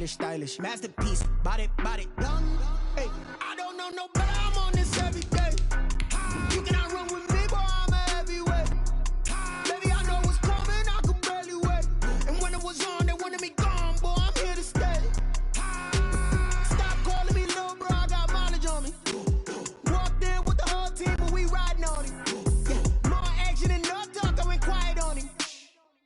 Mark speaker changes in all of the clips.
Speaker 1: stylish. Masterpiece, body, young. Hey, I don't know no better, I'm on this every day. You cannot run with me, boy, I'm a heavyweight. Baby, I know what's coming, I could barely wait. And when it was on, they wanted me gone, boy, I'm here to stay. Stop calling me little bro, I got mileage on me. Walked in with the whole team, but we riding on him. Yeah, more action and no talk, I went quiet on him.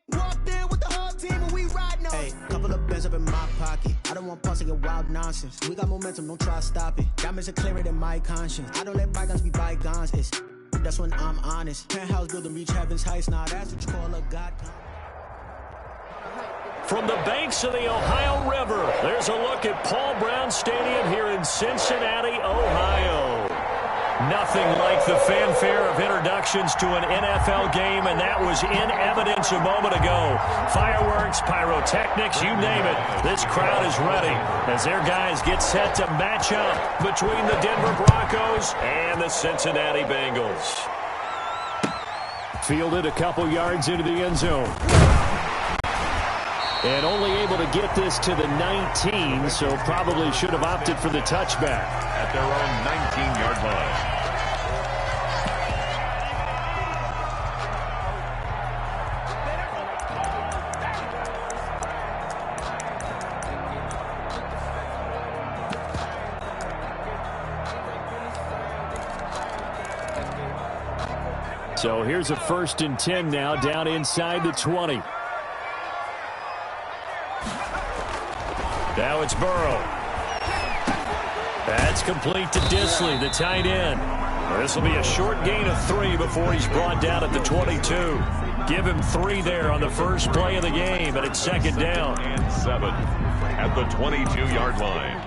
Speaker 1: Walked in with the whole team, but we riding on him. Couple of bands up in my pocket. I don't want pause to get wild nonsense. We got momentum, don't try to stop it. Diamonds are clearer than my conscience. I don't let bygones be bygones. That's when I'm honest. Penthouse building, reach heaven's heights. Now that's what you call a god.
Speaker 2: From the banks of the Ohio River, there's a look at Paul Brown Stadium here in Cincinnati, Ohio. Nothing like the fanfare of introductions to an NFL game, and that was in evidence a moment ago. Fireworks, pyrotechnics, you name it. This crowd is ready as their guys get set to match up between the Denver Broncos and the Cincinnati Bengals. Fielded a couple yards into the end zone. And only able to get this to the 19, so probably should have opted for the touchback.
Speaker 3: At their own 19-yard line.
Speaker 2: So here's a 1st and 10 now, down inside the 20. Now it's Burrow. That's complete to Disley, the tight end. This will be a short gain of 3 before he's brought down at the 22. Give him 3 there on the first play of the game, and it's 2nd down.
Speaker 3: And 7 at the 22-yard line.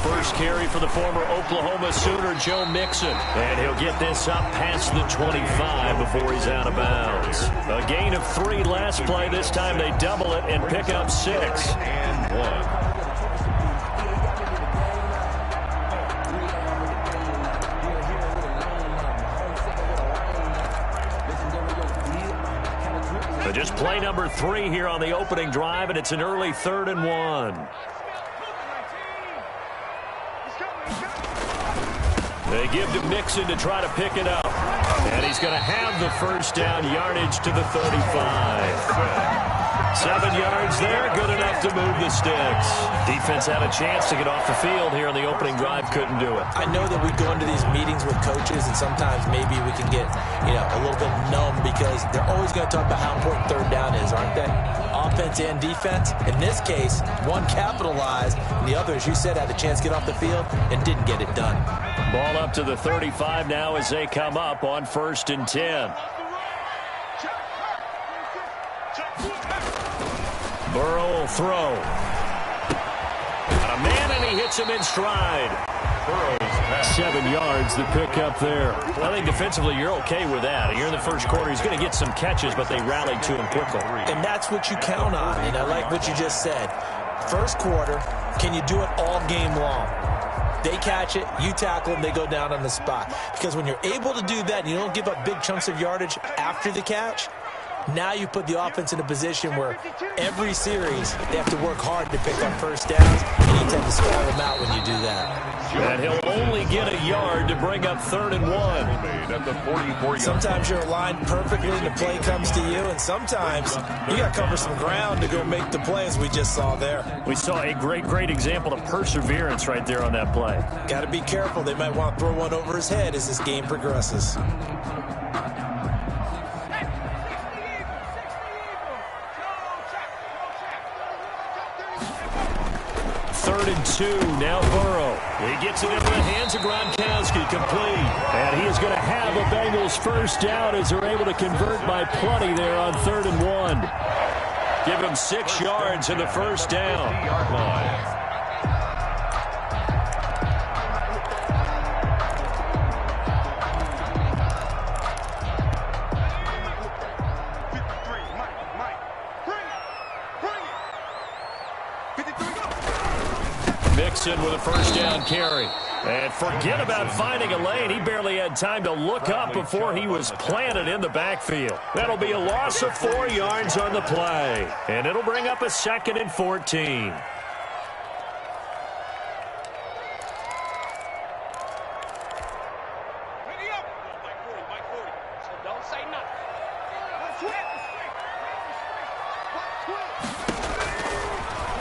Speaker 2: First carry for the former Oklahoma Sooner, Joe Mixon. And he'll get this up past the 25 before he's out of bounds. A gain of 3 last play. This time they double it and pick up 6.
Speaker 3: And 1.
Speaker 2: Just play number 3 here on the opening drive, and it's an early 3rd and 1. They give to Mixon to try to pick it up. And he's going to have the first down yardage to the 35. 7 yards there, good enough to move the sticks. Defense had a chance to get off the field here on the opening drive, couldn't do it.
Speaker 4: I know that we go into these meetings with coaches, and sometimes maybe we can get, a little bit numb because they're always going to talk about how important 3rd down is, aren't they? Offense and defense. In this case, one capitalized, and the other, as you said, had a chance to get off the field and didn't get it done.
Speaker 2: Ball up to the 35 now as they come up on 1st and 10. Burrow will throw. Got a man, and he hits him in stride.
Speaker 3: Burrow's pass.
Speaker 2: 7 yards, the pick up there. Well, I think defensively you're okay with that. You're in the first quarter. He's going to get some catches, but they rallied to him quickly.
Speaker 4: And that's what you count on, and I like what you just said. First quarter, can you do it all game long? They catch it, you tackle them, they go down on the spot. Because when you're able to do that and you don't give up big chunks of yardage after the catch, now you put the offense in a position where every series they have to work hard to pick up first downs, and you tend to spell them out when you do that.
Speaker 2: And he'll only get a yard to bring up 3rd and 1.
Speaker 3: At the 44.
Speaker 4: Sometimes you're aligned perfectly and the play comes to you, and sometimes you got to cover some ground to go make the play, as we just saw there.
Speaker 2: We saw a great example of perseverance right there on that play.
Speaker 4: Got to be careful. They might want to throw one over his head as this game progresses.
Speaker 2: 3rd and 2, now Burrow. He gets it into the hands of Gronkowski, complete. And he is going to have a Bengals first down as they're able to convert by plenty there on 3rd and 1. Give him 6 yards in the first down.
Speaker 3: 50-yard line.
Speaker 2: Mixon with a first down carry. And forget about finding a lane. He barely had time to look up before he was planted in the backfield. That'll be a loss of 4 yards on the play. And it'll bring up a 2nd and 14.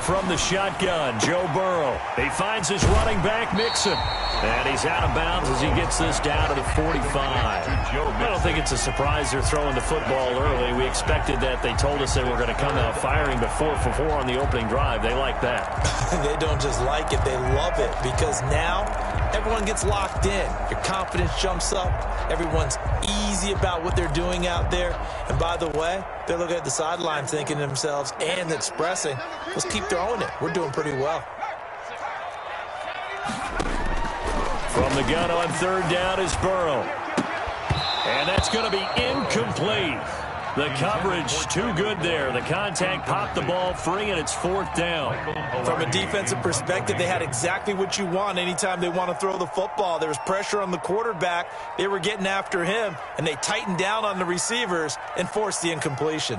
Speaker 2: From the shotgun, Joe Burrow. He finds his running back, Mixon. And he's out of bounds as he gets this down to the 45. I don't think it's a surprise they're throwing the football early. We expected that. They told us they were going to come out firing, but 4 for 4 on the opening drive. They like that.
Speaker 4: They don't just like it, they love it, because now everyone gets locked in. Your confidence jumps up. Everyone's easy about what they're doing out there. And by the way, they're looking at the sideline thinking to themselves and expressing, let's keep throwing it. We're doing pretty well.
Speaker 2: From the gun on 3rd down is Burrow. And that's going to be incomplete. The coverage too good there. The contact popped the ball free, and it's 4th down.
Speaker 4: From a defensive perspective, they had exactly what you want anytime they want to throw the football. There was pressure on the quarterback. They were getting after him, and they tightened down on the receivers and forced the incompletion.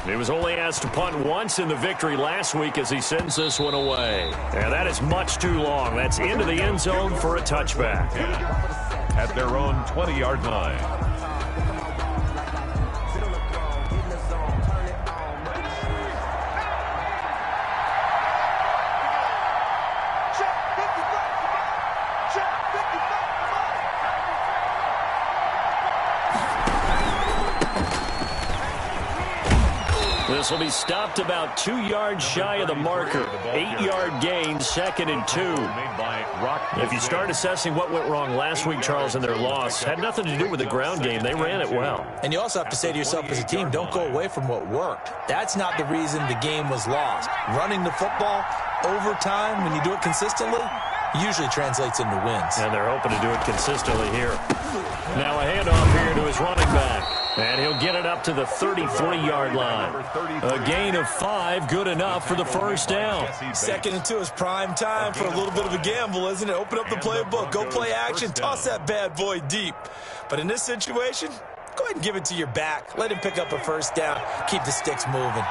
Speaker 2: He was only asked to punt once in the victory last week as he sends this one away. And that is much too long. That's into the end zone for a touchback.
Speaker 3: At their own 20-yard line.
Speaker 2: This will be stopped about 2 yards shy of the marker. 8-yard gain, 2nd and 2. If you start assessing what went wrong last week, Charles, in their loss, had nothing to do with the ground game. They ran it well.
Speaker 4: And you also have to say to yourself as a team, don't go away from what worked. That's not the reason the game was lost. Running the football over time, when you do it consistently, usually translates into wins.
Speaker 2: And they're hoping to do it consistently here. Now a handoff here to his running back. And he'll get it up to the 33-yard line. A gain of 5, good enough for the 1st down.
Speaker 4: 2nd and 2 is prime time for a little bit of a gamble, isn't it? Open up the playbook, go play action, toss that bad boy deep. But in this situation, go ahead and give it to your back. Let him pick up a 1st down. Keep the sticks moving.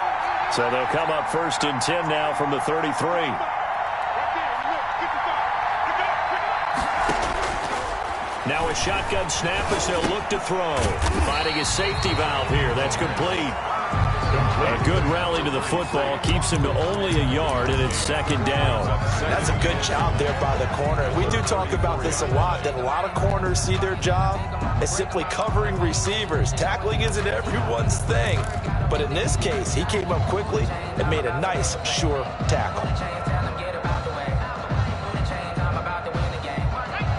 Speaker 2: So they'll come up 1st and 10 now from the 33. Now a shotgun snap as they'll look to throw. Finding his safety valve here. That's complete. A good rally to the football. Keeps him to only a yard, and it's 2nd down.
Speaker 4: That's a good job there by the corner. We do talk about this a lot, that a lot of corners see their job as simply covering receivers. Tackling isn't everyone's thing. But in this case, he came up quickly and made a nice, sure tackle.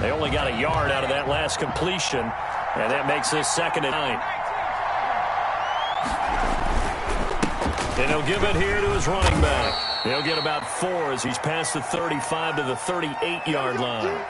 Speaker 2: They only got a yard out of that last completion, and that makes this 2nd and 9. And he'll give it here to his running back. He'll get about 4 as he's past the 35 to the 38-yard line.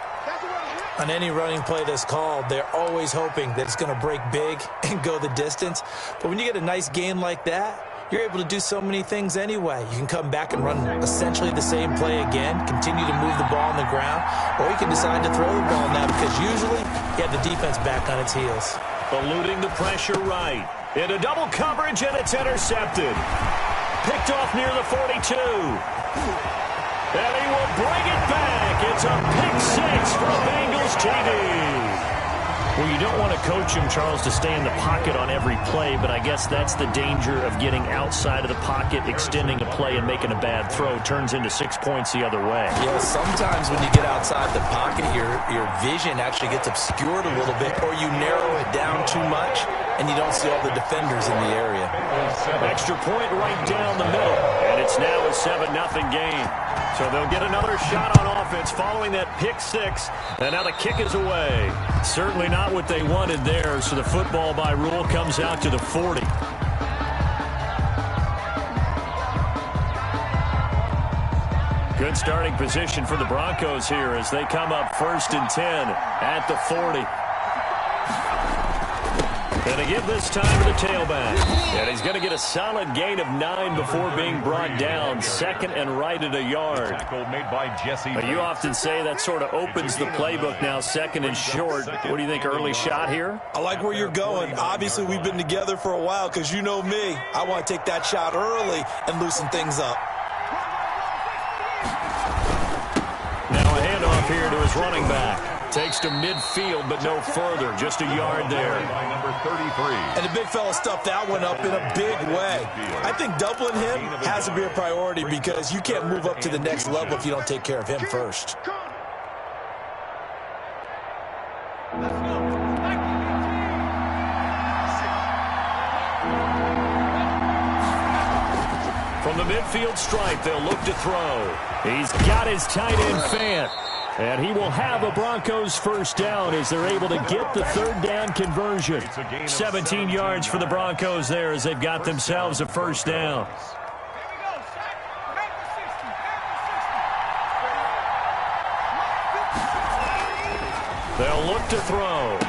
Speaker 4: On any running play that's called, they're always hoping that it's going to break big and go the distance. But when you get a nice gain like that, you're able to do so many things anyway. You can come back and run essentially the same play again, continue to move the ball on the ground, or you can decide to throw the ball now because usually you have the defense back on its heels.
Speaker 2: Eluding the pressure right. Into double coverage, and it's intercepted. Picked off near the 42. And he will bring it back. It's a pick 6 for Bengals TD. Well, you don't want to coach him, Charles, to stay in the pocket on every play, but I guess that's the danger of getting outside of the pocket, extending a play, and making a bad throw. Turns into 6 points the other way.
Speaker 4: Yeah, sometimes when you get outside the pocket, your vision actually gets obscured a little bit, or you narrow it down too much, and you don't see all the defenders in the area.
Speaker 2: Extra point right down the middle, and it's now a 7-0 game. So they'll get another shot on offense following that pick 6, and now the kick is away. Certainly not what they wanted there, so the football by rule comes out to the 40. Good starting position for the Broncos here as they come up 1st and 10 at the 40. And to give this time to the tailback. And he's going to get a solid gain of 9 before being brought down. Second and right at a yard.
Speaker 3: Made by Jesse.
Speaker 2: You often say that sort of opens the playbook now, second and short. What do you think, early shot here?
Speaker 4: I like where you're going. Obviously, we've been together for a while because you know me. I want to take that shot early and loosen things up.
Speaker 2: Now a handoff here to his running back. Takes to midfield, but no further. Just a yard there.
Speaker 3: Number 33.
Speaker 4: And the big fella stuffed that one up in a big way. I think doubling him has to be a priority because you can't move up to the next level if you don't take care of him first.
Speaker 2: From the midfield stripe, they'll look to throw. He's got his tight end Fant. And he will have a Broncos first down as they're able to get the third down conversion. 17 yards for the Broncos there as they've got themselves a first down. They'll look to throw.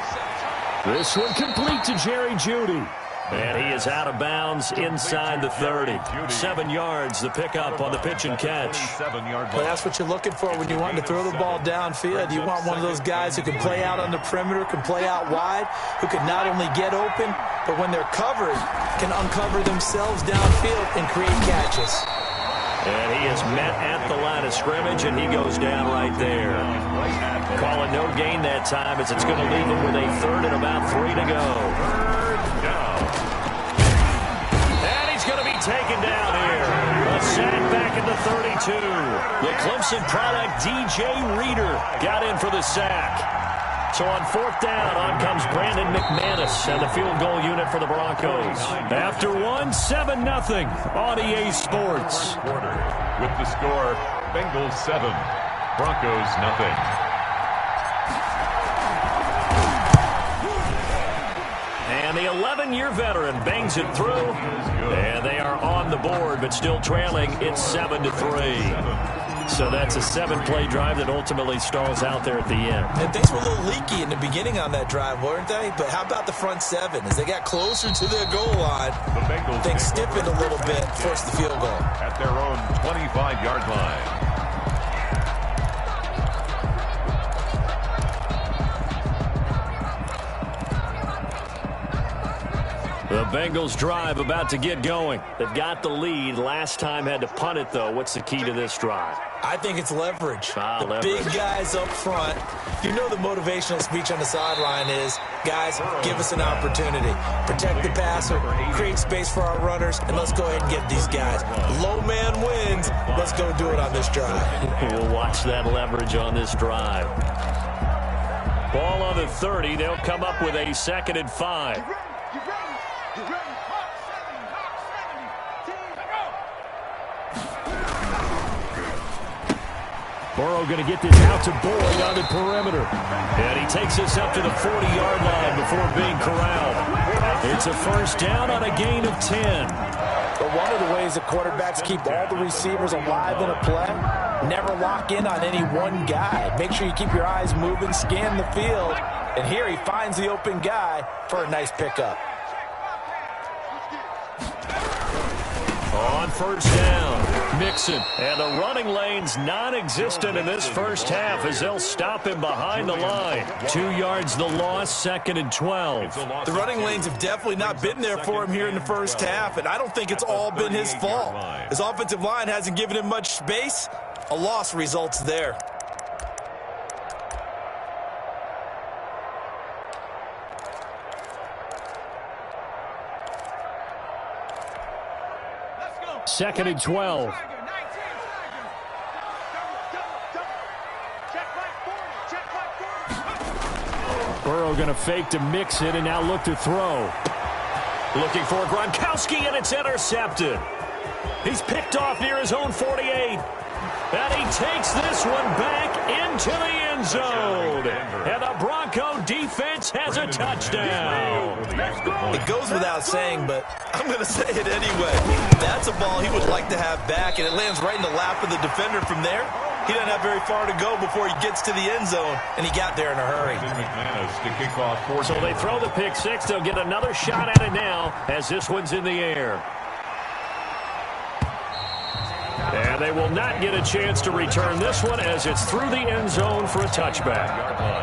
Speaker 2: This one complete to Jerry Jeudy. And he is out of bounds inside the 30. 7 yards, the pickup on the pitch and catch.
Speaker 4: Well, that's what you're looking for when you want to throw the ball downfield. You want one of those guys who can play out on the perimeter, can play out wide, who can not only get open, but when they're covered, can uncover themselves downfield and create catches.
Speaker 2: And he is met at the line of scrimmage, and he goes down right there. Calling no gain that time as it's going to leave him with a third and about 3 to go. And he's going to be taken down here. A sack back at the 32. The Clemson product, DJ Reader, got in for the sack. So on fourth down, on comes Brandon McManus and the field goal unit for the Broncos. After one, 7-0 on EA Sports.
Speaker 3: With the score, Bengals 7, Broncos nothing.
Speaker 2: And the 11-year veteran bangs it through. And they are on the board, but still trailing. It's 7-3. So that's a 7-play drive that ultimately stalls out there at the end.
Speaker 4: And things were a little leaky in the beginning on that drive, weren't they? But how about the front seven? As they got closer to their goal line, things stiffened a little bit, forced the field goal.
Speaker 3: At their own 25-yard line.
Speaker 2: The Bengals drive about to get going. They've got the lead. Last time had to punt it, though. What's the key to this drive?
Speaker 4: I think it's leverage.
Speaker 2: Leverage.
Speaker 4: Big guys up front. You know the motivational speech on the sideline is, guys, give us an opportunity. Protect the passer, create space for our runners, and let's go ahead and get these guys. Low man wins. Let's go do it on this drive.
Speaker 2: We'll watch that leverage on this drive. Ball on the 30. They'll come up with a 2nd and 5. Burrow going to get this out to Boyd on the perimeter. And he takes this up to the 40-yard line before being corralled. It's a first down on a gain of 10.
Speaker 4: But one of the ways that quarterbacks keep all the receivers alive in a play, never lock in on any one guy. Make sure you keep your eyes moving, scan the field. And here he finds the open guy for a nice pickup.
Speaker 2: On first down, Mixon. And the running lane's non-existent in this first half as they'll stop him behind the line. 2 yards the loss, 2nd and 12.
Speaker 4: The running lanes have definitely not been there for him here in the first half, and I don't think it's all been his fault. His offensive line hasn't given him much space. A loss results there.
Speaker 2: Second and 12. Burrow going to fake to mix it and now look to throw. Looking for Gronkowski, and it's intercepted. He's picked off near his own 48. And he takes this one back into the end zone. And the Bronco defense has a touchdown.
Speaker 4: It goes without saying, but I'm going to say it anyway. That's a ball he would like to have back, and it lands right in the lap of the defender from there. he doesn't have very far to go before he gets to the end zone, and he got there in a hurry.
Speaker 3: To kick off
Speaker 2: so they throw the pick six. They'll get another shot at it now as this one's in the air. And they will not get a chance to return this one as it's through the end zone for a touchback.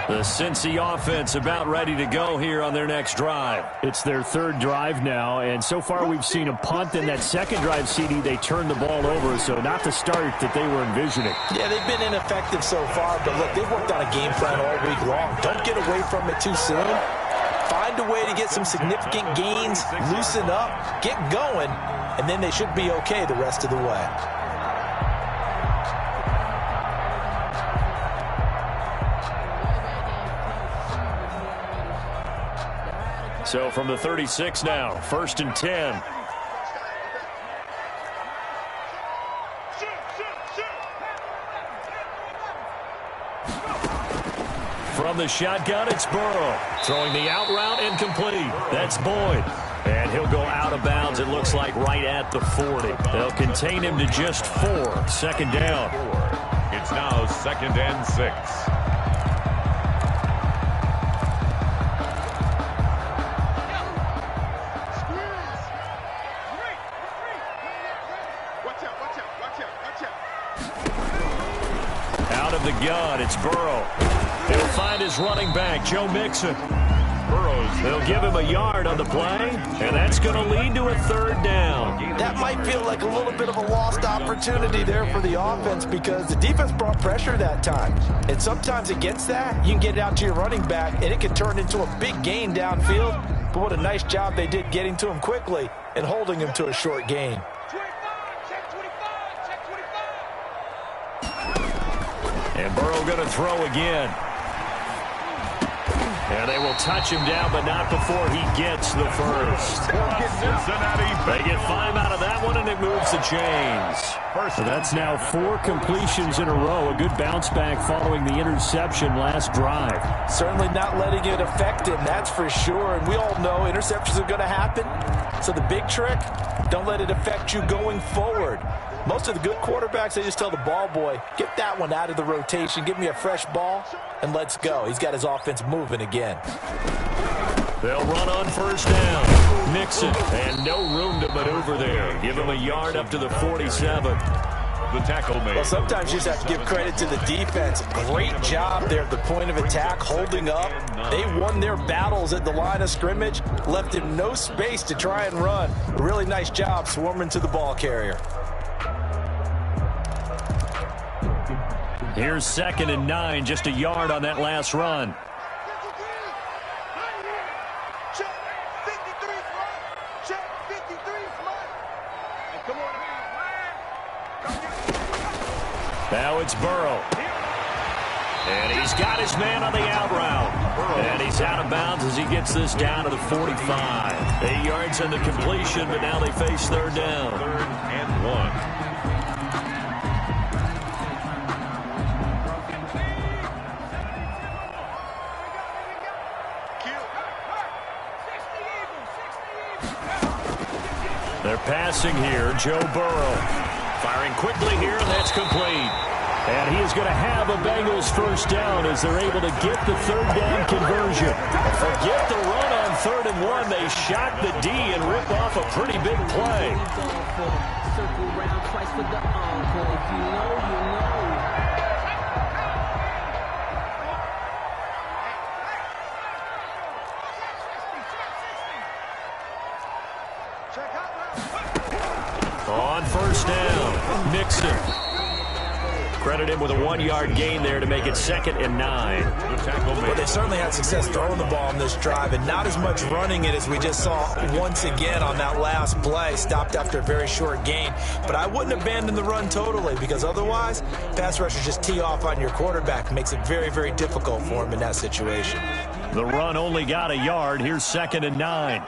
Speaker 2: The Cincy offense about ready to go here on their next drive.
Speaker 5: It's their third drive now, and so far we've seen a punt. In that second drive, CD, they turned the ball over, so not the start that they were envisioning.
Speaker 4: Yeah, they've been ineffective so far, but look, they've worked on a game plan all week long. Don't get away from it too soon. Find a way to get some significant gains, loosen up, get going, and then they should be okay the rest of the way.
Speaker 2: So from the 36 now, 1st and 10. From the shotgun, it's Burrow. Throwing the out route incomplete. That's Boyd. And he'll go out of bounds, it looks like, right at the 40. They'll contain him to just 4. Second down.
Speaker 3: It's now 2nd and 6.
Speaker 2: Out of the gun, it's Burrow. He'll find his running back, Joe Mixon. They'll give him a yard on the play, and that's going to lead to a 3rd down.
Speaker 4: That might feel like a little bit of a lost opportunity there for the offense because the defense brought pressure that time. And sometimes against that, you can get it out to your running back, and it can turn into a big gain downfield. But what a nice job they did getting to him quickly and holding him to a short gain.
Speaker 2: And Burrow going to throw again. And they will touch him down, but not before he gets the first. They get 5 out of that one, and it moves the chains.
Speaker 5: So that's now 4 completions in a row. A good bounce back following the interception last drive.
Speaker 4: Certainly not letting it affect him, that's for sure. And we all know interceptions are going to happen. So the big trick, don't let it affect you going forward. Most of the good quarterbacks, they just tell the ball boy, get that one out of the rotation, give me a fresh ball, and let's go. He's got his offense moving again.
Speaker 2: They'll run on 1st down. Mixon, and no room to maneuver there. Give him a yard up to the 47.
Speaker 3: The tackle made.
Speaker 4: Well, sometimes you just have to give credit to the defense. Great job there at the point of attack, holding up. They won their battles at the line of scrimmage, left him no space to try and run. A really nice job swarming to the ball carrier.
Speaker 2: Here's 2nd and 9, just a yard on that last run. Now it's Burrow. And he's got his man on the out route. And he's out of bounds as he gets this down to the 45. 8 yards on the completion, but now they face 3rd down.
Speaker 3: 3rd and 1.
Speaker 2: They're passing here. Joe Burrow firing quickly here, and that's complete. And he is going to have a Bengals 1st down as they're able to get the 3rd down conversion. Forget the run on 3rd and 1. They shock the D and rip off a pretty big play. On 1st down, Mixon. Credit him with a 1-yard gain there to make it 2nd and 9.
Speaker 4: Well, they certainly had success throwing the ball on this drive and not as much running it as we just saw once again on that last play. Stopped after a very short gain. But I wouldn't abandon the run totally because otherwise, pass rushers just tee off on your quarterback. Makes it very, very difficult for him in that situation.
Speaker 2: The run only got a yard. Here's 2nd and 9.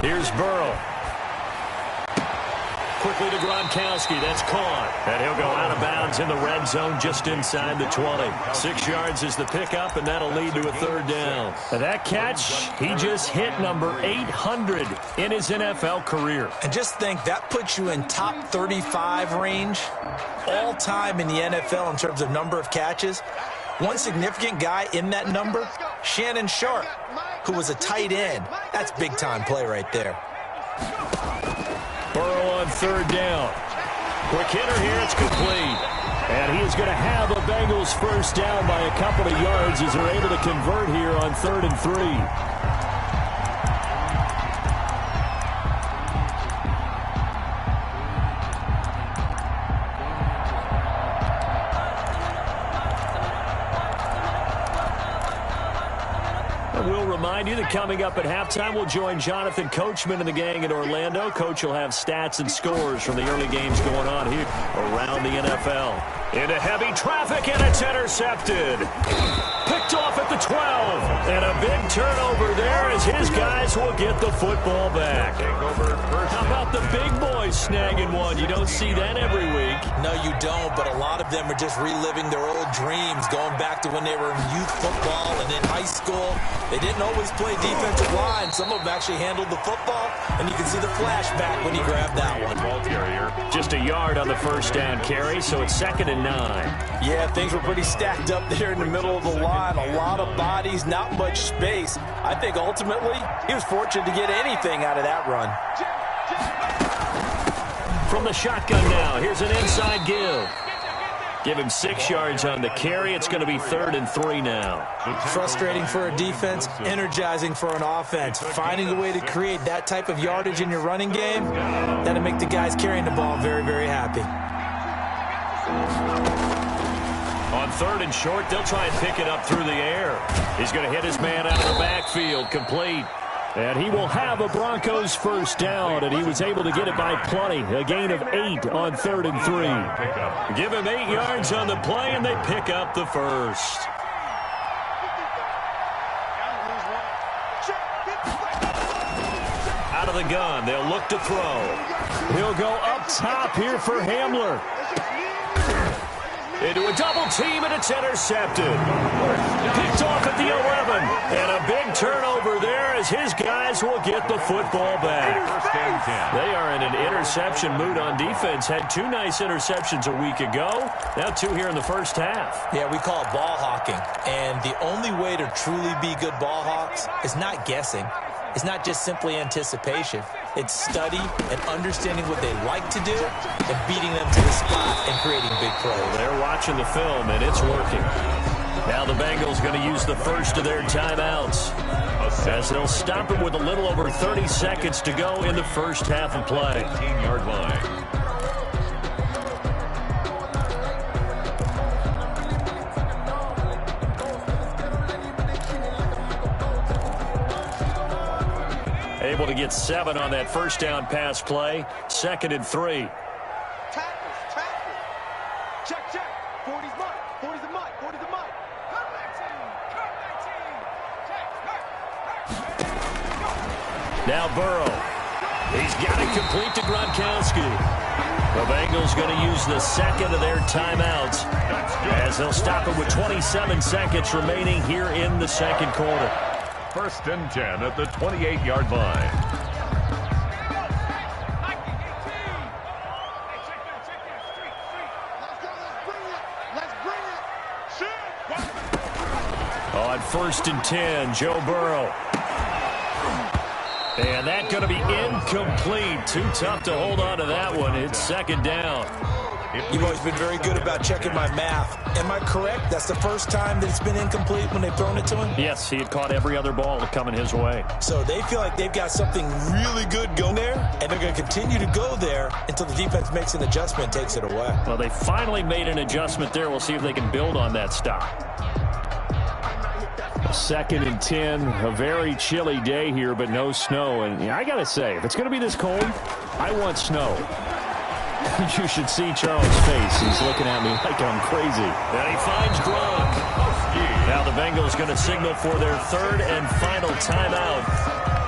Speaker 2: Here's Burrow. quickly to Gronkowski. That's caught. And he'll go out of bounds in the red zone just inside the 20. 6 yards is the pickup, and that'll lead to a third down. And that catch, he just hit number 800 in his NFL career.
Speaker 4: And just think, that puts you in top 35 range all time in the NFL in terms of number of catches. One significant guy in that number, Shannon Sharp, who was a tight end. That's big-time play right there.
Speaker 2: Burrow on third down. Quick hitter here, it's complete.
Speaker 5: And he is going to have the Bengals first down by a couple of yards as they're able to convert here on 3rd and 3.
Speaker 2: We'll remind you that coming up at halftime, we'll join Jonathan Coachman and the gang in Orlando. Coach will have stats and scores from the early games going on here around the NFL. Into heavy traffic, and it's intercepted. Picked off at the 12. And a big turnover there as his guys will get the football back. How about the big boys snagging one? You don't see that every week.
Speaker 4: No, you don't, but a lot of them are just reliving their old dreams, going back to when they were in youth football and in high school. They didn't always play defensive line. Some of them actually handled the football, and you can see the flashback when he grabbed that one.
Speaker 2: Just a yard on the first down carry, so it's 2nd and 9.
Speaker 4: Yeah, things were pretty stacked up there in the middle of the line. A lot of bodies, not much space. I think ultimately he was fortunate to get anything out of that run.
Speaker 2: From the shotgun now, here's an inside give. Give him 6 yards on the carry. It's going to be 3rd and 3 now.
Speaker 4: Frustrating for a defense, energizing for an offense. Finding a way to create that type of yardage in your running game, that'll make the guys carrying the ball very, very happy.
Speaker 2: On 3rd and short, they'll try and pick it up through the air. He's going to hit his man out of the backfield, complete.
Speaker 5: And he will have a Broncos first down, and he was able to get it by plenty. A gain of 8 on 3rd and 3.
Speaker 2: Give him 8 yards on the play, and they pick up the first. Out of the gun, they'll look to throw.
Speaker 5: He'll go up top here for Hamler.
Speaker 2: Into a double team, and it's intercepted. Picked off at the 11. And a big turnover there as his guys will get the football back. They are in an interception mood on defense. Had 2 nice interceptions a week ago. Now 2 here in the first half.
Speaker 4: Yeah, we call it ball hawking. And the only way to truly be good ball hawks is not guessing. It's not just simply anticipation. It's study and understanding what they like to do and beating them to the spot and creating big plays.
Speaker 2: They're watching the film, and it's working. Now the Bengals going to use the first of their timeouts as they'll stop him with a little over 30 seconds to go in the first half of play.
Speaker 3: 18-yard line.
Speaker 2: Able to get 7 on that first down pass play. 2nd and 3.
Speaker 1: Check. 40's mine. 40's the mine. 40's the mine.
Speaker 2: Now Burrow. He's got it complete to Gronkowski. The Bengals going to use the second of their timeouts as they'll stop it with 27 seconds remaining here in the second quarter.
Speaker 3: 1st and 10 at the 28-yard line.
Speaker 2: On 1st and 10, Joe Burrow. And that's going to be incomplete. Too tough to hold on to that one. It's 2nd down.
Speaker 4: You've always been very good about checking my math. Am I correct? That's the first time that it's been incomplete when they've thrown it to him?
Speaker 2: Yes, he had caught every other ball coming his way.
Speaker 4: So they feel like they've got something really good going there, and they're going to continue to go there until the defense makes an adjustment and takes it away.
Speaker 2: Well, they finally made an adjustment there. We'll see if they can build on that stop.
Speaker 5: 2nd and 10, a very chilly day here, but no snow. And I got to say, if it's going to be this cold, I want snow. You should see Charles' face. He's looking at me like I'm crazy.
Speaker 2: And he finds Gronk. Now the Bengals going to signal for their 3rd and final timeout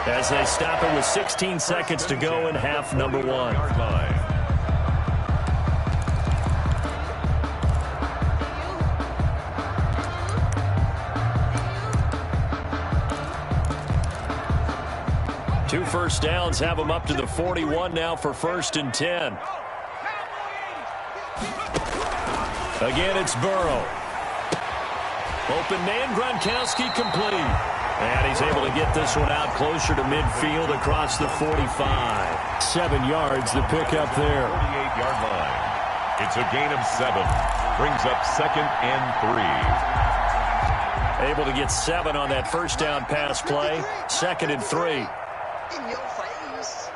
Speaker 2: as they stop it with 16 seconds to go in half number 1. 2 first downs have them up to the 41 now for 1st and 10. Again, it's Burrow. Open man, Gronkowski complete. And he's able to get this one out closer to midfield across the 45.
Speaker 5: 7 yards the pickup there.
Speaker 3: 48-yard line. It's a gain of 7. Brings up 2nd and 3.
Speaker 2: Able to get 7 on that first down pass play. 2nd and 3.
Speaker 1: In your face.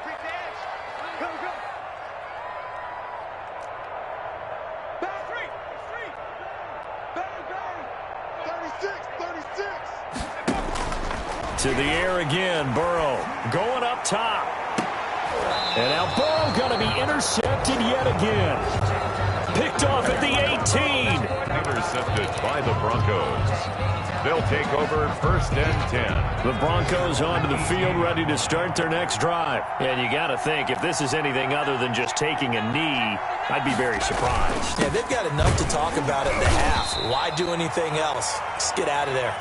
Speaker 1: Quick dash. Go. Back 36.
Speaker 2: To the air again, Burrow going up top. And now Burrow going to be intercepted yet again. Picked off at the 18.
Speaker 3: Intercepted by the Broncos. They'll take over 1st and 10.
Speaker 2: The Broncos onto the field ready to start their next drive. And you got to think, if this is anything other than just taking a knee, I'd be very surprised.
Speaker 4: Yeah, they've got enough to talk about at the half. Why do anything else? Just get out of there.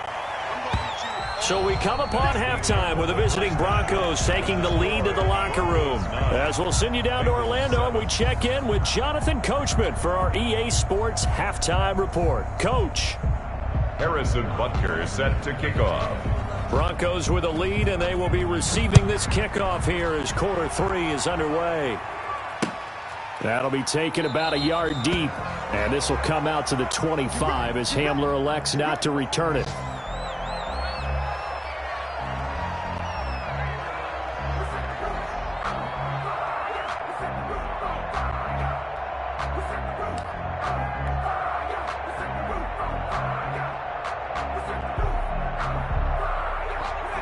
Speaker 2: So we come upon halftime with the visiting Broncos taking the lead to the locker room. As we'll send you down to Orlando, and we check in with Jonathan Coachman for our EA Sports Halftime Report. Coach.
Speaker 3: Harrison Butker set to kick off.
Speaker 2: Broncos with a lead, and they will be receiving this kickoff here as quarter 3 is underway. That'll be taken about a yard deep, and this will come out to the 25 as Hamler elects not to return it.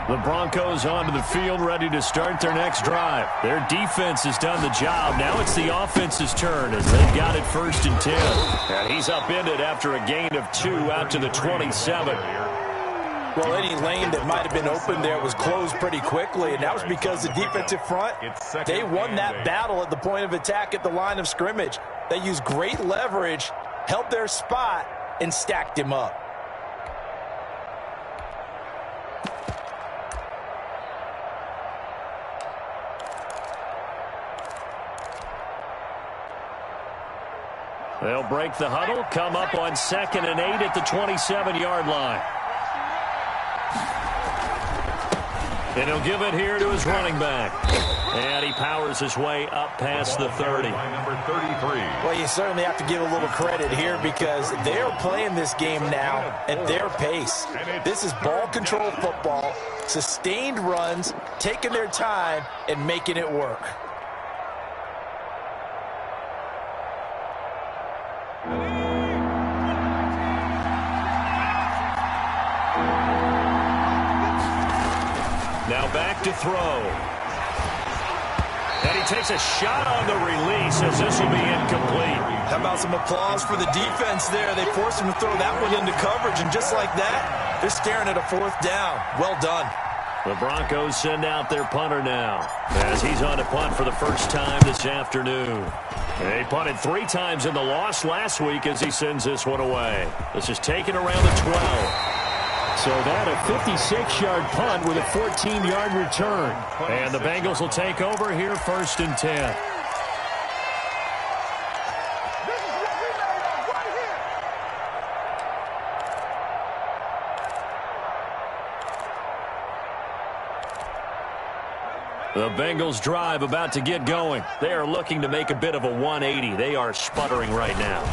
Speaker 2: The Broncos onto the field ready to start their next drive. Their defense has done the job. Now it's the offense's turn as they've got it 1st and 10. And he's upended after a gain of 2 out to the 27.
Speaker 4: Well, any lane that might have been open there was closed pretty quickly, and that was because the defensive front, they won that battle at the point of attack at the line of scrimmage. They used great leverage, held their spot, and stacked him up.
Speaker 2: They'll break the huddle, come up on 2nd and 8 at the 27-yard line. And he'll give it here to his running back. And he powers his way up past the 30.
Speaker 3: Number 33.
Speaker 4: Well, you certainly have to give a little credit here because they're playing this game now at their pace. This is ball control football, sustained runs, taking their time, and making it work.
Speaker 2: Now back to throw. And he takes a shot on the release as this will be incomplete.
Speaker 4: How about some applause for the defense there? They forced him to throw that one into coverage, and just like that, they're staring at a 4th down. Well done.
Speaker 2: The Broncos send out their punter now as he's on to punt for the first time this afternoon. They punted 3 times in the loss last week as he sends this one away. This is taken around the 12.
Speaker 5: So that a 56-yard punt with a 14-yard return.
Speaker 2: And the Bengals will take over here 1st and 10. The Bengals drive about to get going. They are looking to make a bit of a 180. They are sputtering right now.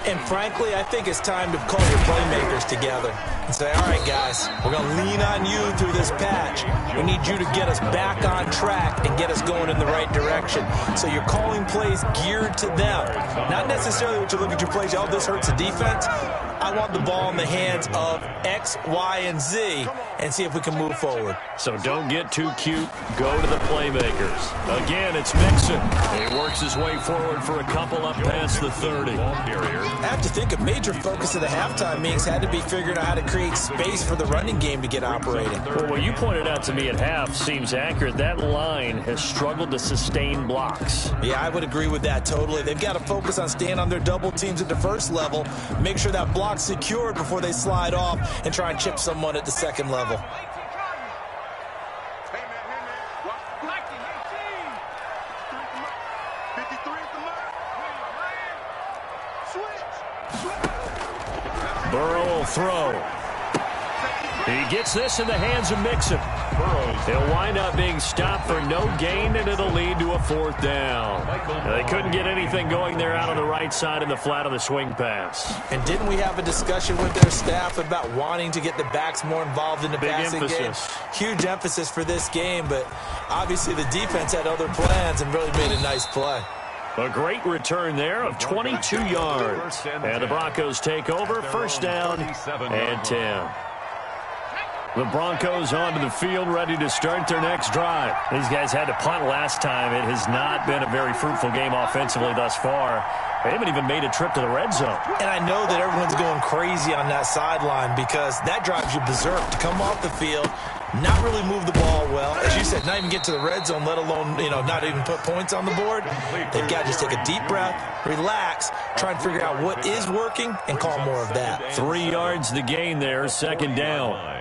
Speaker 4: And frankly, I think it's time to call your playmakers together and say, all right, guys, we're going to lean on you through this patch. We need you to get us back on track and get us going in the right direction. So you're calling plays geared to them. Not necessarily what you look at your plays, oh, this hurts the defense. I want the ball in the hands of X, Y, and Z and see if we can move forward.
Speaker 2: So don't get too cute. Go to the playmakers. Again, it's Mixon. He works his way forward for a couple up past the 30.
Speaker 4: I have to think a major focus of the halftime meetings had to be figuring out how to create space for the running game to get operating.
Speaker 2: Well, what you pointed out to me at half seems accurate. That line has struggled to sustain blocks.
Speaker 4: Yeah, I would agree with that totally. They've got to focus on staying on their double teams at the first level, make sure that block clock secured before they slide off and try and chip someone at the second level.
Speaker 2: Burrow will throw. He gets this in the hands of Mixon. He'll wind up being stopped for no gain, and it'll lead to a 4th down. They couldn't get anything going there out on the right side in the flat of the swing pass.
Speaker 4: And didn't we have a discussion with their staff about wanting to get the backs more involved in the passing game? Huge emphasis for this game, but obviously the defense had other plans and really made a nice play.
Speaker 2: A great return there of 22 yards. And the Broncos take over, 1st down and 10. The Broncos onto the field, ready to start their next drive. These guys had to punt last time. It has not been a very fruitful game offensively thus far. They haven't even made a trip to the red zone.
Speaker 4: And I know that everyone's going crazy on that sideline because that drives you berserk to come off the field, not really move the ball well. As you said, not even get to the red zone, let alone, not even put points on the board. They've got to just take a deep breath, relax, try and figure out what is working, and call more of that.
Speaker 2: 3 yards the gain there, 2nd down.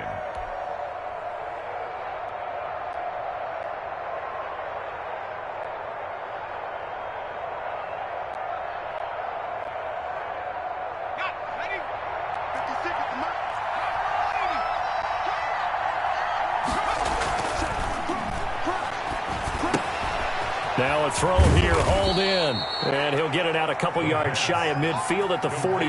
Speaker 2: Now a throw here, hauled in. And he'll get it out a couple yards shy of midfield at the 48.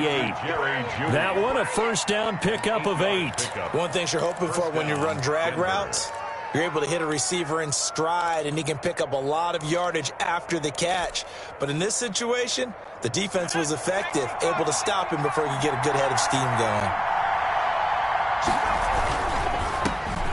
Speaker 2: That one, a 1st down pickup of 8.
Speaker 4: One thing you're hoping for when you run drag routes, you're able to hit a receiver in stride, and he can pick up a lot of yardage after the catch. But in this situation, the defense was effective, able to stop him before he could get a good head of steam going.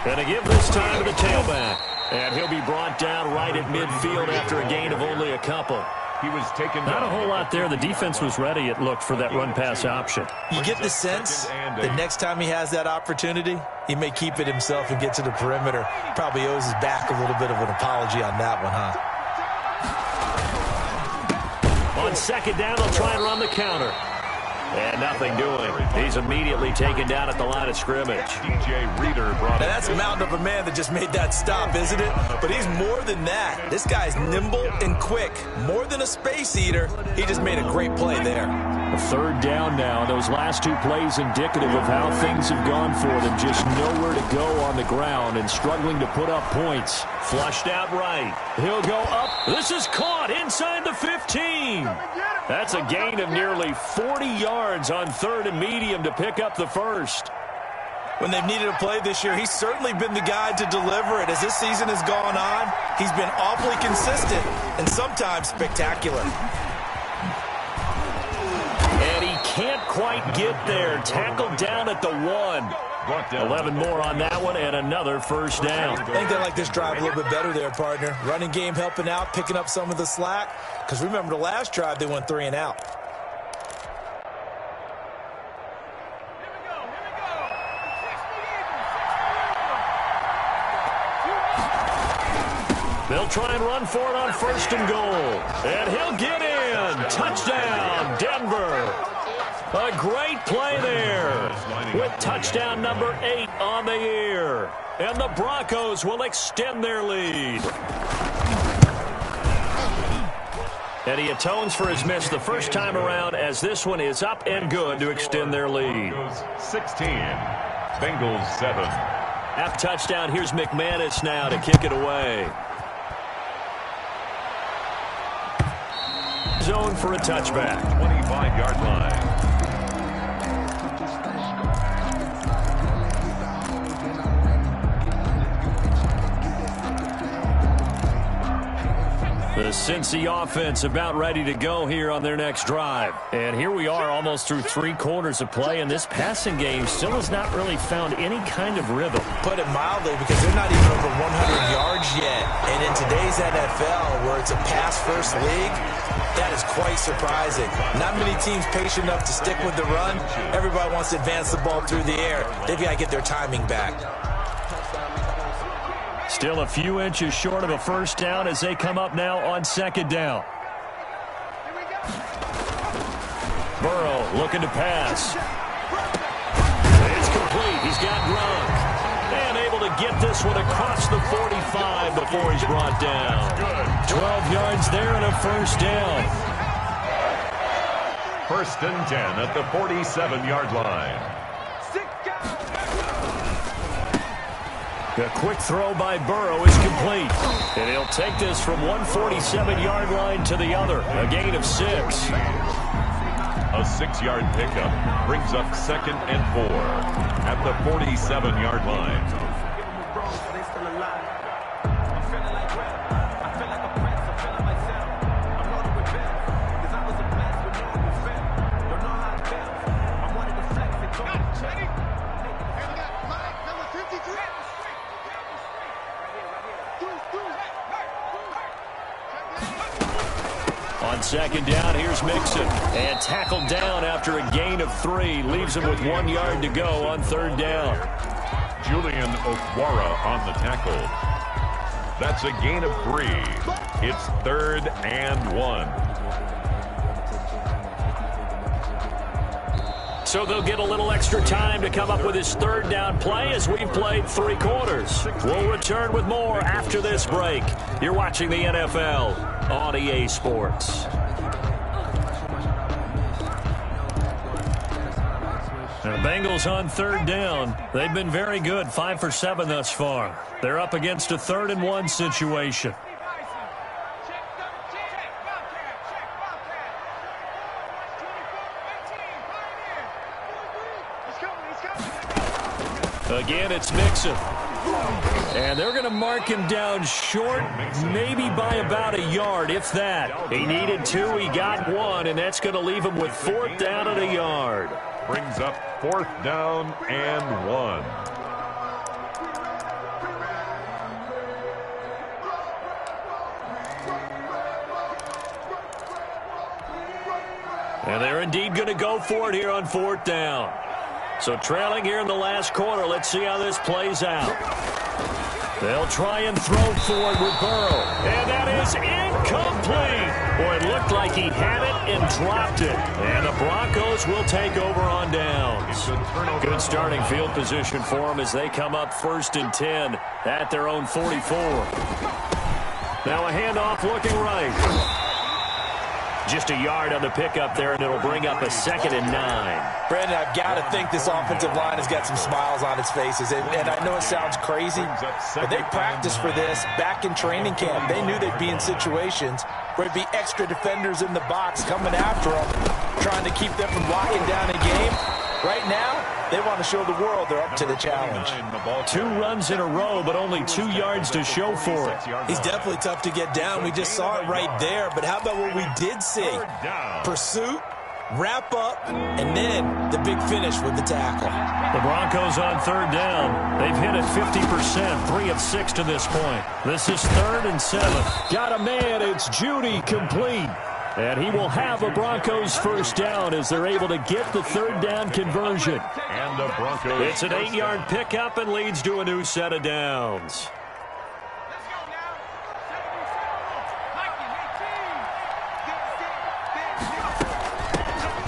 Speaker 2: Going to give this time to the tailback. And he'll be brought down right at midfield after a gain of only a couple.
Speaker 3: He was taken
Speaker 2: Not a
Speaker 3: down.
Speaker 2: whole lot there. The defense was ready, it looked, for that run-pass option.
Speaker 4: You get the sense that next time he has that opportunity, he may keep it himself and get to the perimeter. Probably owes his back a little bit of an apology on that one, huh?
Speaker 2: On 2nd down, they'll try and run the counter. And nothing doing. He's immediately taken down at the line of scrimmage.
Speaker 3: DJ Reader brought
Speaker 4: Now that's a mountain of a man that just made that stop, isn't it? But he's more than that. This guy's nimble and quick. More than a space eater. He just made a great play there.
Speaker 2: A 3rd down now. Those last 2 plays indicative of how things have gone for them. Just nowhere to go on the ground and struggling to put up points. Flushed out right. He'll go up. This is caught inside the 15. That's a gain of nearly 40 yards on 3rd and medium to pick up the 1st.
Speaker 4: When they've needed a play this year, he's certainly been the guy to deliver it. As this season has gone on, he's been awfully consistent and sometimes spectacular.
Speaker 2: And he can't quite get there. Tackled down at the 1. 11 more on that one, and another 1st down.
Speaker 4: I think they like this drive a little bit better there, partner. Running game helping out, picking up some of the slack. Because remember, the last drive, they went 3 and out.
Speaker 2: They'll try and run for it on 1st and goal. And he'll get in. Touchdown, Denver. A great play there with touchdown number 8 on the year. And the Broncos will extend their lead. And he atones for his miss the first time around as this one is up and good to extend their lead.
Speaker 3: 16, Bengals 7.
Speaker 2: Half touchdown. Here's McManus now to kick it away. Zone for a touchback.
Speaker 3: 25-yard line.
Speaker 2: The Cincy offense about ready to go here on their next drive. And here we are almost through 3 quarters of play, and this passing game still has not really found any kind of rhythm.
Speaker 4: Put it mildly, because they're not even over 100 yards yet. And in today's NFL, where it's a pass-first league, that is quite surprising. Not many teams patient enough to stick with the run. Everybody wants to advance the ball through the air. They've got to get their timing back.
Speaker 2: Still a few inches short of a 1st down as they come up now on 2nd down. Burrow looking to pass. this one across the 45 before he's brought down. 12 yards there and a first down.
Speaker 3: First and 10 at the 47-yard line.
Speaker 2: A quick throw by Burrow is complete. And he'll take this from one 47-yard line to the other. A gain of 6.
Speaker 3: A 6-yard pickup brings up 2nd and 4 at the 47-yard line.
Speaker 2: On second down, here's Mixon. And tackled down after a gain of 3. Leaves him with 1 yard to go on third down.
Speaker 3: Julian Okwara on the tackle. That's a gain of 3. It's 3rd and 1.
Speaker 2: So they'll get a little extra time to come up with his third down play as we've played 3 quarters. We'll return with more after this break. You're watching the NFL on EA Sports. The Bengals on third down. They've been very good, 5 for 7 thus far. They're up against a 3rd and 1 situation. Again, it's Mixon. And they're going to mark him down short, maybe by about a yard, if that. He needed 2, he got 1, and that's going to leave him with 4th down and a yard.
Speaker 3: Brings up 4th down and 1.
Speaker 2: And they're indeed going to go for it here on 4th down. So trailing here in the last quarter, let's see how this plays out. They'll try and throw for it with Burrow. And that is incomplete. Boy, it looked like he had it and dropped it. And the Broncos will take over on downs. Good starting field position for them as they come up 1st and 10 at their own 44. Now a handoff looking right. Just a yard on the pickup there, and it'll bring up a 2nd and 9.
Speaker 4: Brandon, I've got to think this offensive line has got some smiles on its faces. And I know it sounds crazy, but they practiced for this back in training camp. They knew they'd be in situations where it'd be extra defenders in the box coming after them, trying to keep them from locking down a game. Right now, they want to show the world they're up to the challenge.
Speaker 2: 2 runs in a row, but only 2 yards to show for it.
Speaker 4: He's definitely tough to get down. We just saw it right there. But how about what we did see? Pursuit, wrap up, and then the big finish with the tackle.
Speaker 2: The Broncos on third down. They've hit it 50%, 3 of 6 to this point. This is 3rd and 7. Got a man. It's Judy complete. And he will have a Broncos first down as they're able to get the 3rd down conversion.
Speaker 3: And the Broncos.
Speaker 2: It's an 8-yard pickup and leads to a new set of downs.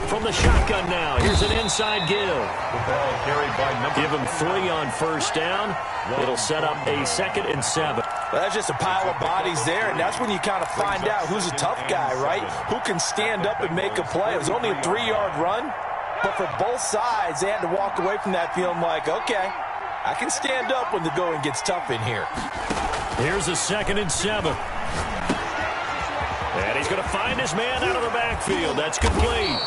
Speaker 2: From the shotgun now, here's an inside give.
Speaker 3: The ball carried by
Speaker 2: Give him 3 on first down. It'll set up a 2nd and 7.
Speaker 4: Well, that's just a pile of bodies there, and that's when you kind of find out who's a tough guy, right? Who can stand up and make a play. It was only a 3-yard run, but for both sides, they had to walk away from that feeling like, okay, I can stand up when the going gets tough in here.
Speaker 2: Here's a 2nd and 7. And he's going to find his man out of the backfield. That's complete.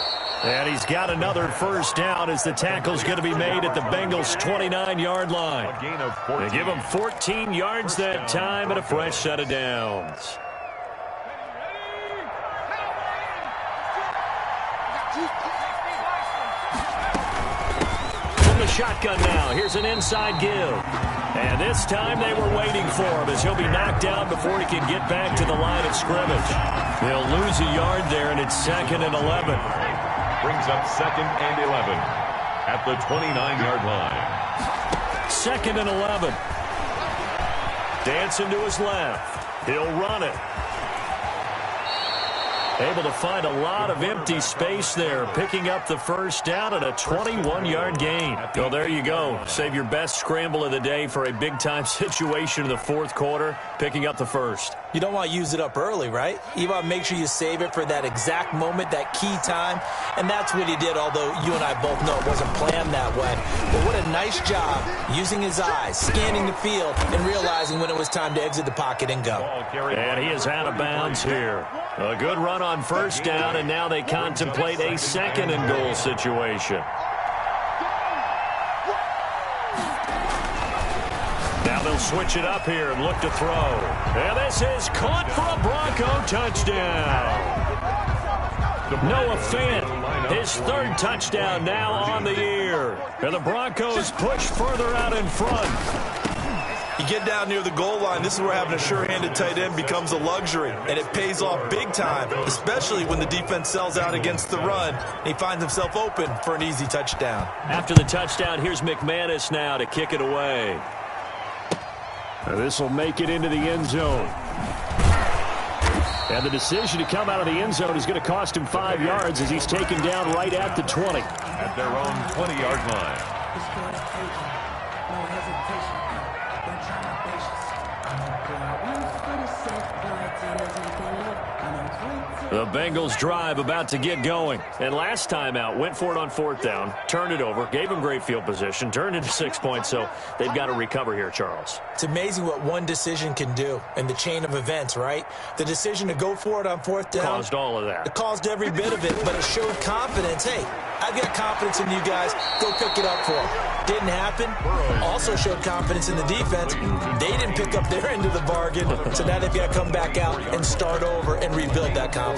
Speaker 2: And he's got another first down as the tackle's going to be made at the Bengals' 29-yard line. They give him 14 yards that time and a fresh set of downs. From the shotgun now, here's an inside give. And this time they were waiting for him as he'll be knocked down before he can get back to the line of scrimmage. They'll lose a yard there, and it's 2nd and 11.
Speaker 3: Brings up 2nd and 11 at the 29-yard line.
Speaker 2: 2nd and 11. Dancing to his left. He'll run it. Able to find a lot of empty space there, picking up the first down and a 21-yard gain. So there you go. Save your best scramble of the day for a big-time situation in the fourth quarter, picking up the first.
Speaker 4: You don't want to use it up early, right? You want to make sure you save it for that exact moment, that key time, and that's what he did, although you and I both know it wasn't planned that way. But what a nice job using his eyes, scanning the field, and realizing when it was time to exit the pocket and go.
Speaker 2: And he is out of bounds here. A good run on first down, and now they contemplate a second-and-goal situation. Now they'll switch it up here and look to throw. And this is caught for a Bronco touchdown. Noah Fant, his third touchdown now on the year. And the Broncos push further out in front.
Speaker 6: You get down near the goal line, this is where having a sure-handed tight end becomes a luxury, and it pays off big time, especially when the defense sells out against the run, and he finds himself open for an easy touchdown.
Speaker 2: After the touchdown, here's McManus now to kick it away.
Speaker 5: This will make it into the end zone. And the decision to come out of the end zone is going to cost him 5 yards as he's taken down right at the 20.
Speaker 3: At their own 20-yard line.
Speaker 2: The Bengals drive about to get going. And last time out, went for it on fourth down, turned it over, gave them great field position, turned into 6 points, so they've got to recover here, Charles.
Speaker 4: It's amazing what one decision can do in the chain of events, right? The decision to go for it on fourth down.
Speaker 2: Caused all of that.
Speaker 4: It caused every bit of it, but it showed confidence. Hey, I've got confidence in you guys. Go pick it up for them. Didn't happen. Also showed confidence in the defense. They didn't pick up their end of the bargain, so now they've got to come back out and start over and rebuild that confidence.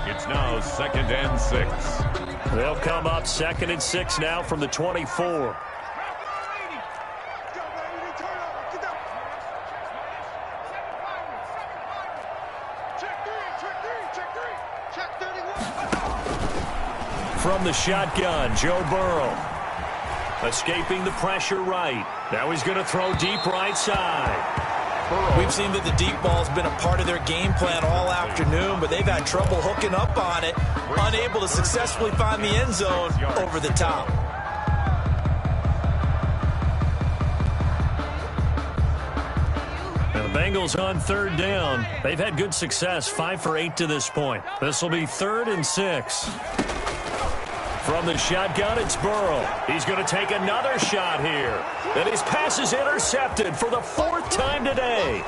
Speaker 3: It's now 2nd and 6.
Speaker 2: They'll come up 2nd and 6 now from the 24. From the shotgun, Joe Burrow. Escaping the pressure right. Now he's going to throw deep right side.
Speaker 4: We've seen that the deep ball's been a part of their game plan all afternoon, but they've had trouble hooking up on it, unable to successfully find the end zone over the top.
Speaker 2: And the Bengals on third down. They've had good success, 5 for 8 to this point. This will be 3rd and 6. From the shotgun, it's Burrow. He's going to take another shot here. And his pass is intercepted for the 4th time today.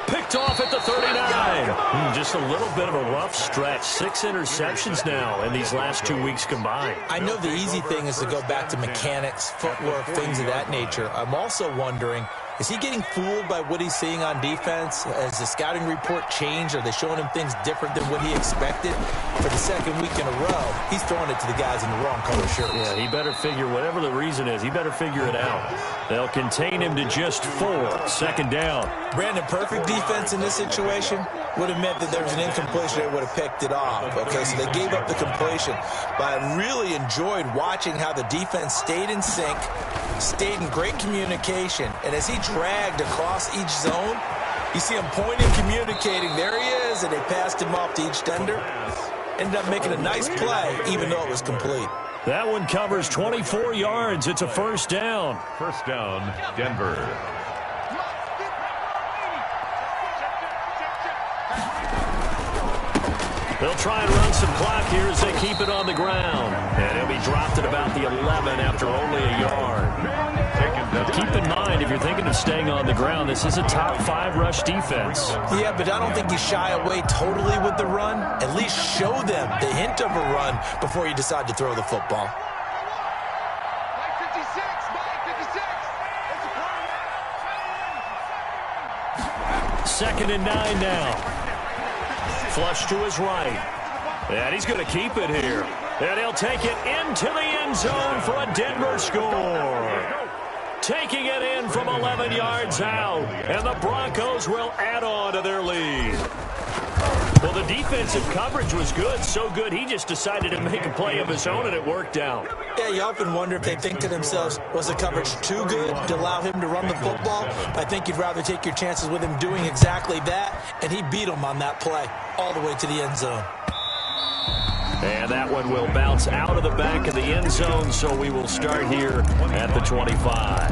Speaker 2: Picked off at the 39. Just a little bit of a rough stretch. 6 interceptions now in these last 2 weeks combined.
Speaker 4: I know the easy thing is to go back to mechanics, footwork, things of that nature. I'm also wondering, is he getting fooled by what he's seeing on defense? Has the scouting report changed? Are they showing him things different than what he expected? For the 2nd week in a row, he's throwing it to the guys in the wrong color shirts.
Speaker 2: Yeah, he better figure, whatever the reason is, he better figure it out. They'll contain him to just 4. 2nd down.
Speaker 4: Brandon, perfect defense in this situation would have meant that there was an incompletion. They would have picked it off. Okay, so they gave up the completion. But I really enjoyed watching how the defense stayed in sync, stayed in great communication, and as he dragged across each zone, you see him pointing, communicating. There he is, and they passed him off to each tender. Ended up making a nice play, even though it was complete.
Speaker 2: That one covers 24 yards. It's a 1st down.
Speaker 3: 1st down, Denver.
Speaker 2: They'll try and run some clock here as they keep it on the ground. And he'll be dropped at about the 11 after only a yard. Keep in mind, if you're thinking of staying on the ground, this is a top 5 rush defense.
Speaker 4: Yeah, but I don't think you shy away totally with the run. At least show them the hint of a run before you decide to throw the football.
Speaker 2: Second and 9 now. Flush to his right. And he's going to keep it here. And he'll take it into the end zone for a Denver score. Taking it in from 11 yards out. And the Broncos will add on to their lead. Well, the defensive coverage was good, so good he just decided to make a play of his own, and it worked out.
Speaker 4: Yeah, you often wonder if they think to themselves, was the coverage too good to allow him to run the football? I think you'd rather take your chances with him doing exactly that, and he beat him on that play all the way to the end zone.
Speaker 2: And that one will bounce out of the back of the end zone, so we will start here at the 25.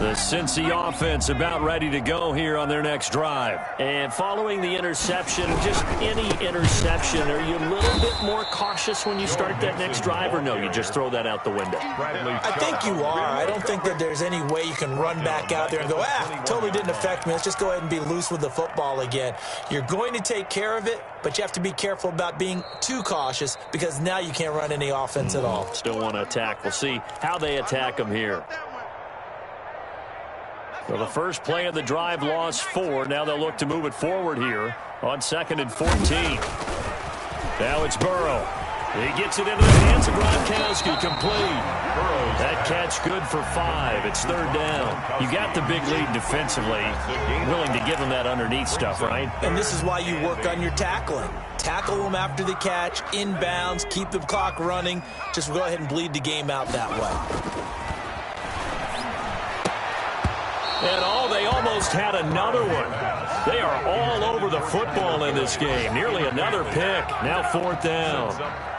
Speaker 2: The Cincy offense about ready to go here on their next drive. And following the interception, just any interception, are you a little bit more cautious when you start that next drive, or no, you just throw that out the window?
Speaker 4: I think you are. I don't think that there's any way you can run back out there and go, totally didn't affect me. Let's just go ahead and be loose with the football again. You're going to take care of it, but you have to be careful about being too cautious because now you can't run any offense at all.
Speaker 2: Still want to attack. We'll see how they attack them here. So the first play of the drive lost 4. Now they'll look to move it forward here on 2nd and 14. Now it's Burrow. He gets it into the hands of Gronkowski. Complete. That catch good for 5. It's 3rd down. You got the big lead defensively. Willing to give them that underneath stuff, right?
Speaker 4: And this is why you work on your tackling. Tackle them after the catch, inbounds, keep the clock running. Just go ahead and bleed the game out that way.
Speaker 2: And they almost had another one. They are all over the football in this game. Nearly another pick. Now 4th down.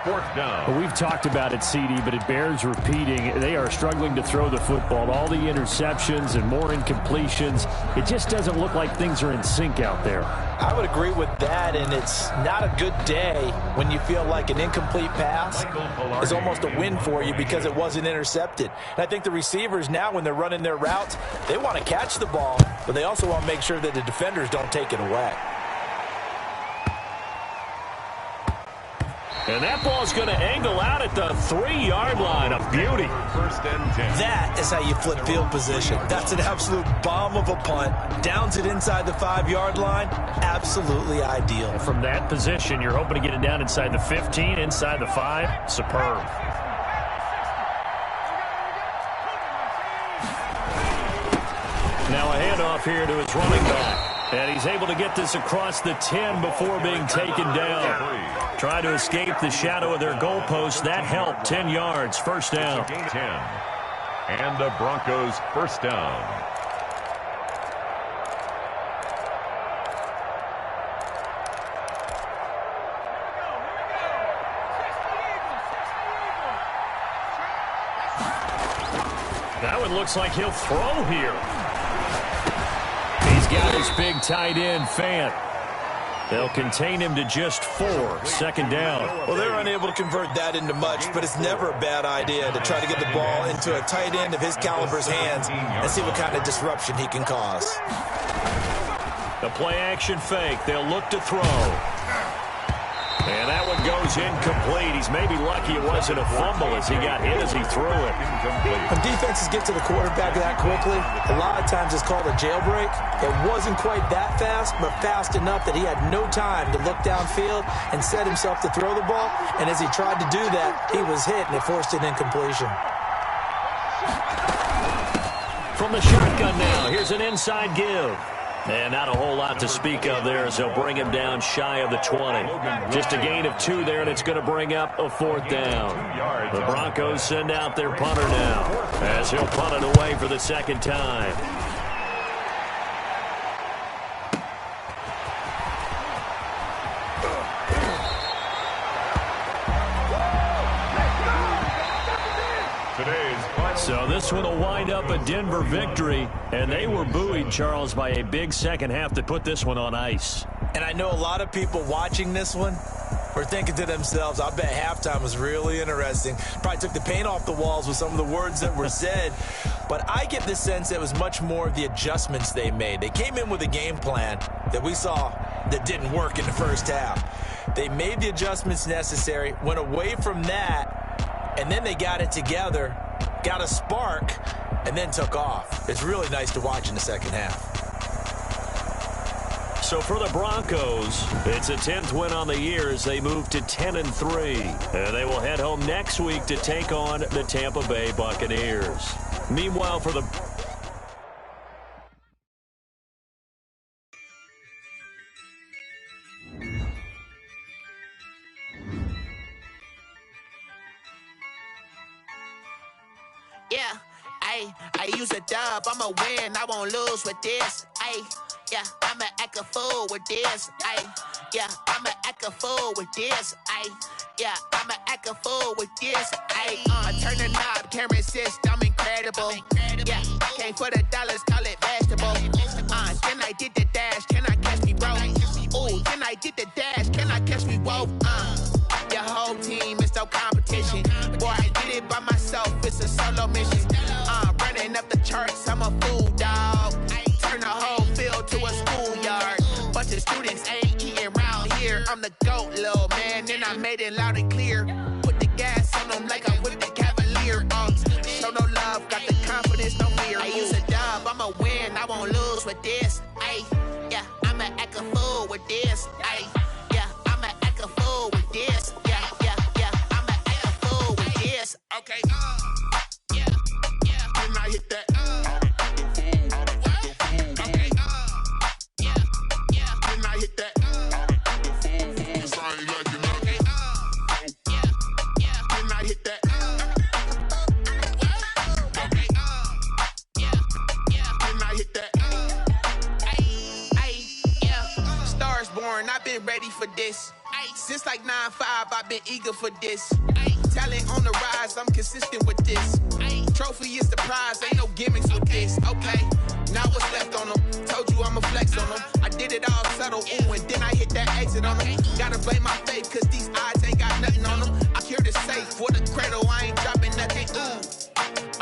Speaker 3: 4th down.
Speaker 5: Well, we've talked about it, CD, but it bears repeating. They are struggling to throw the football. All the interceptions and more incompletions. It just doesn't look like things are in sync out there.
Speaker 4: I would agree with that, and it's not a good day when you feel like an incomplete pass is almost a win for you because it wasn't intercepted. And I think the receivers now, when they're running their routes, they want to catch the ball, but they also want to make sure that the defenders don't take it away.
Speaker 2: And that ball's going to angle out at the 3-yard line. A beauty.
Speaker 3: 1st and 10.
Speaker 4: That is how you flip field position. That's an absolute bomb of a punt. Downs it inside the 5-yard line. Absolutely ideal.
Speaker 2: From that position, you're hoping to get it down inside the 15, inside the 5. Superb. Now a handoff here to his running back. And he's able to get this across the 10 before being taken down. Trying to escape the shadow of their goalpost. That helped. 10 yards. 1st down.
Speaker 3: 10. And the Broncos 1st down.
Speaker 2: That one looks like he'll throw here. He's got his big tight end, Fant. They'll contain him to just 4. 2nd down.
Speaker 4: Well, they're unable to convert that into much, but it's never a bad idea to try to get the ball into a tight end of his caliber's hands and see what kind of disruption he can cause.
Speaker 2: The play-action fake. They'll look to throw. And that one goes incomplete. He's maybe lucky it wasn't a fumble as he got hit as he threw it.
Speaker 4: When defenses get to the quarterback that quickly, a lot of times it's called a jailbreak. It wasn't quite that fast, but fast enough that he had no time to look downfield and set himself to throw the ball. And as he tried to do that, he was hit, and it forced an incompletion.
Speaker 2: From the shotgun now, here's an inside give. And not a whole lot to speak of there as they'll bring him down shy of the 20. Just a gain of 2 there, and it's going to bring up a 4th down. The Broncos send out their punter now as he'll punt it away for the 2nd time. So this one will wind up a Denver victory, and they were buoyed, Charles, by a big second half that put this one on ice.
Speaker 4: And I know a lot of people watching this one were thinking to themselves, I bet halftime was really interesting. Probably took the paint off the walls with some of the words that were said. But I get the sense that it was much more of the adjustments they made. They came in with a game plan that we saw that didn't work in the first half. They made the adjustments necessary, went away from that, and then they got it together, got a spark, and then took off. It's really nice to watch in the second half.
Speaker 2: So for the Broncos, it's a 10th win on the year as they move to 10-3. And they will head home next week to take on the Tampa Bay Buccaneers. Meanwhile, for the...
Speaker 7: Yeah,
Speaker 1: Ayy, I use a dub, I'ma win, I won't lose with this. Ayy, yeah, I'ma act a fool with this. Ayy, yeah, I'ma act a fool with this. Ayy, yeah, I'ma act a fool with this. Ayy, turn the knob, camera assist, I'm incredible. Yeah, came for the dollars, call it vegetable. Then I did the dash, can I catch me, bro? Ooh, then I did the dash, can I catch me, whoa? Your whole team is no competition. Boy, I did it by myself, it's a solo mission. Running up the charts, I'm a fool, dog. Turn the whole field to a schoolyard. Bunch of students ain't eating round here. I'm the GOAT, little man, and I made it loud and clear. Put the gas on them like I'm with the Cavalier. Show no love, got the confidence, no fear. I use a dub, I'ma win, I won't lose with this. Ayy, yeah, I'ma act a fool with this. Ayy, yeah, I'ma act a fool with this. Yeah, yeah, yeah, I'ma act a fool with this. Okay, yeah, yeah, can I hit that? Okay, yeah, yeah, can I hit that? Okay, yeah, yeah, can I hit that? Okay, yeah, yeah, can I hit that? Yeah, stars born, I've been ready for this. Since like 9-5, I've been eager for this. Talent on the rise, I'm consistent with this. Trophy is the prize, ain't no gimmicks with this. Okay, now what's left on them? Told you I'ma flex on them. I did it all subtle, ooh, and then I hit that exit on them. Gotta blame my faith, cause these odds ain't got nothing on them. I'm here to safe, for the cradle, I ain't dropping nothing, ooh.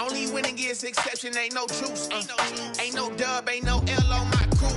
Speaker 1: Only winning is exception, ain't no truce. Ain't no dub, ain't no L on my crew.